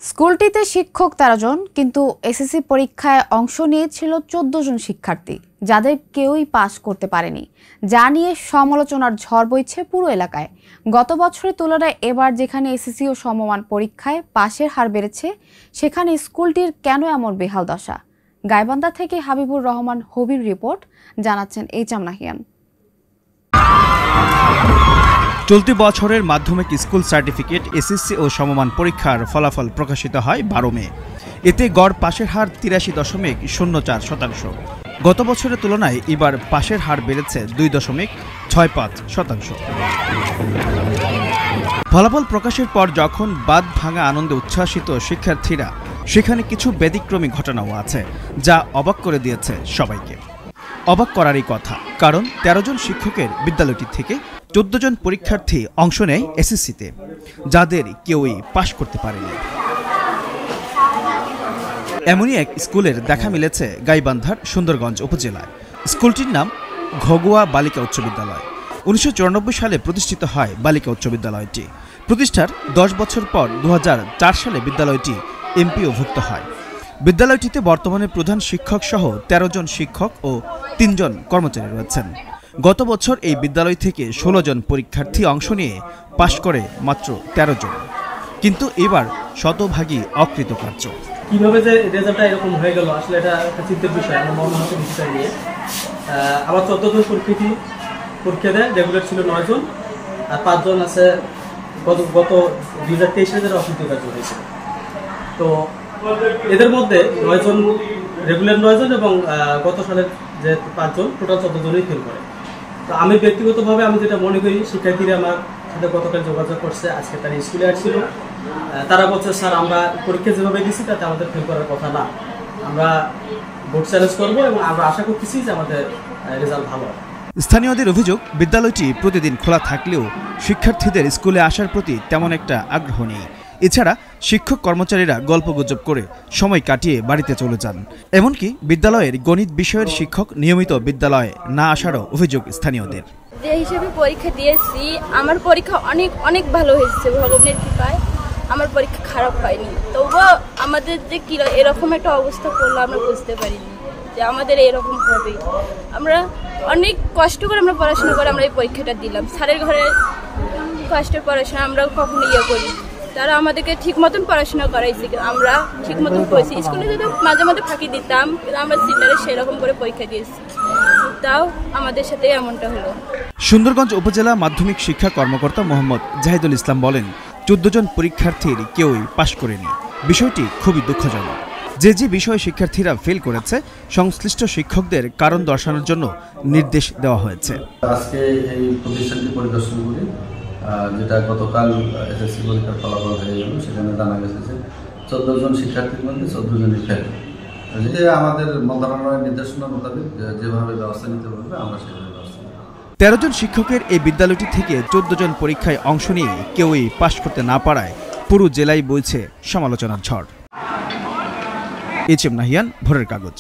স্কুলটিতে শিক্ষক ১৩ জন, কিন্তু এসএসসি পরীক্ষায় অংশ নিয়েছিল ১৪ জন শিক্ষার্থী, যাদের কেউই পাস করতে পারেনি, যা নিয়ে সমালোচনার ঝড় বইছে পুরো এলাকায়। গত বছরের তুলনায় এবার যেখানে এসএসসি ও সমমান পরীক্ষায় পাশের হার বেড়েছে, সেখানে স্কুলটির কেন এমন বেহাল দশা? গাইবান্ধা থেকে হাবিবুর রহমান হবিব রিপোর্ট, জানাচ্ছেন এইচ.এম. নাহিয়ান। চলতি বছরের মাধ্যমিক স্কুল সার্টিফিকেট, এসএসসি ও সমমান পরীক্ষার ফলাফল প্রকাশিত হয় ১২ মে। এতে গড় পাশের হার ৮৩.০৪%। গত বছরের তুলনায় এবার পাশের হার বেড়েছে ২.৬৫%। ফলাফল প্রকাশের পর যখন বাঁধ ভাঙা আনন্দে উচ্ছ্বাসিত শিক্ষার্থীরা, সেখানে কিছু ব্যতিক্রমী ঘটনাও আছে, যা অবাক করে দিয়েছে সবাইকে। অবাক করারই কথা, কারণ ১৩ জন শিক্ষকের বিদ্যালয়টি থেকে ১৪ জন পরীক্ষার্থী অংশ নেয় এসএসসিতে, যাদের কেউই পাশ করতে পারেনি। এমনই এক স্কুলের দেখা মিলেছে গাইবান্ধার সুন্দরগঞ্জ উপজেলায়। স্কুলটির নাম ঘগুয়া বালিকা উচ্চ বিদ্যালয়। ১৯৯৪ সালে প্রতিষ্ঠিত হয় বালিকা উচ্চ বিদ্যালয়টি। প্রতিষ্ঠার ১০ বছর পর ২০০৪ সালে বিদ্যালয়টি এমপিওভুক্ত হয়। বিদ্যালয়টিতে বর্তমানে প্রধান শিক্ষক সহ ১৩ জন শিক্ষক ও ৩ জন কর্মচারী রয়েছেন। গত বছর এই বিদ্যালয় থেকে ১৬ জন পরীক্ষার্থী অংশ নিয়ে পাশ করে মাত্র ১৩ জন, কিন্তু এবার শতভাগই অকৃতকার্য। কিভাবে যে রেজাল্টটা এরকম হয়ে গেল, আসলে এটা একটা চিন্তার বিষয়। আমার মনে হচ্ছে বিষয় নিয়ে আবার ১৪ জন পরীক্ষা দেয়, রেগুলার ছিল ৯ জন, আর ৫ জন আছে গত ২০২৩ সালে অকৃতকার্য হয়েছে। তো এদের মধ্যে ৯ জন রেগুলার, 9 জন এবং গত সালের যে ৫ জন, টোটাল ১৪ জনই ফেল করে। তো আমি ব্যক্তিগতভাবে আমি যেটা মনে করি, শিক্ষার্থীরা আমার সাথে গতকাল যোগাযোগ করছে, আজকে তারা স্কুলে আসছিল, তারা বলছে স্যার আমরা পরীক্ষা যেভাবে দিচ্ছি তাতে আমাদের ফেল করার কথা না, আমরা বোর্ড চ্যালেঞ্জ করবো এবং আমরা আশা করতেছি যে আমাদের রেজাল্ট ভালো হবে। স্থানীয়দের অভিযোগ, বিদ্যালয়টি প্রতিদিন খোলা থাকলেও শিক্ষার্থীদের স্কুলে আসার প্রতি তেমন একটা আগ্রহ নেই। এছাড়া শিক্ষক কর্মচারীরা গল্পগুজব করে সময় কাটিয়ে বাড়িতে চলে যান। এমনকি বিদ্যালয়ের গণিত বিষয়ের শিক্ষক নিয়মিত বিদ্যালয়ে না আসারও অভিযোগ স্থানীয়দের। যে হিসেবে পরীক্ষা দিয়েছি, আমার পরীক্ষা অনেক ভালো হয়েছে, ভগবানের কৃপায় আমার পরীক্ষা খারাপ হয়নি। তবুও আমাদের যে কি এরকম একটা অবস্থা করলো আমরা বুঝতে পারিনি যে আমাদের এরকম হবে। আমরা অনেক কষ্ট করে আমরা পড়াশোনা করে আমরা এই পরীক্ষাটা দিলাম। স্যারের ঘরে কষ্টের পড়াশোনা আমরা কখনো করি, তারা আমাদেরকে ঠিক মতন পড়াশোনা করাইছে, আমরা ঠিক মতন করেছি। স্কুলে যদি মাঝে মাঝে ফাঁকি দিতাম, কিন্তু আমরা সিটারে সেরকম করে পরীক্ষা দিয়েছি, তাও আমাদের সাথে এমনটা হলো। সুন্দরগঞ্জ উপজেলা মাধ্যমিক শিক্ষা কর্মকর্তা মোহাম্মদ জাহিদুল ইসলাম বলেন, ১৪ জন পরীক্ষার্থীর কেউই পাশ করেনি। বিষয়টি খুবই দুঃখজনক। যে বিষয়ে শিক্ষার্থীরা ফেল করেছে, সংশ্লিষ্ট শিক্ষকদের কারণ দর্শানোর জন্য নির্দেশ দেওয়া হয়েছে। আজকে এই প্রতিষ্ঠানটি পরিদর্শন করি, যেটা গতকাল এসএসসি পরীক্ষার ফলাফল হয়ে গেল, সেখানে জানা গেছে যে ১৪ জন শিক্ষার্থীর মধ্যে ১৪ জনই ফেল। যে আমাদের মন্ত্রণালয়ের নির্দেশনা মোতাবেক যেভাবে ব্যবস্থা নিতে বলবে আমরা সেভাবে ব্যবস্থা নেব। ১৩ জন শিক্ষকের এই বিদ্যালয়টি থেকে ১৪ জন পরীক্ষায় অংশ নিয়ে কেউই পাশ করতে না পারায় পুরো জেলায় বইছে সমালোচনার ঝড়। এইচ.এম. নাহিয়ান, ভোরের কাগজ।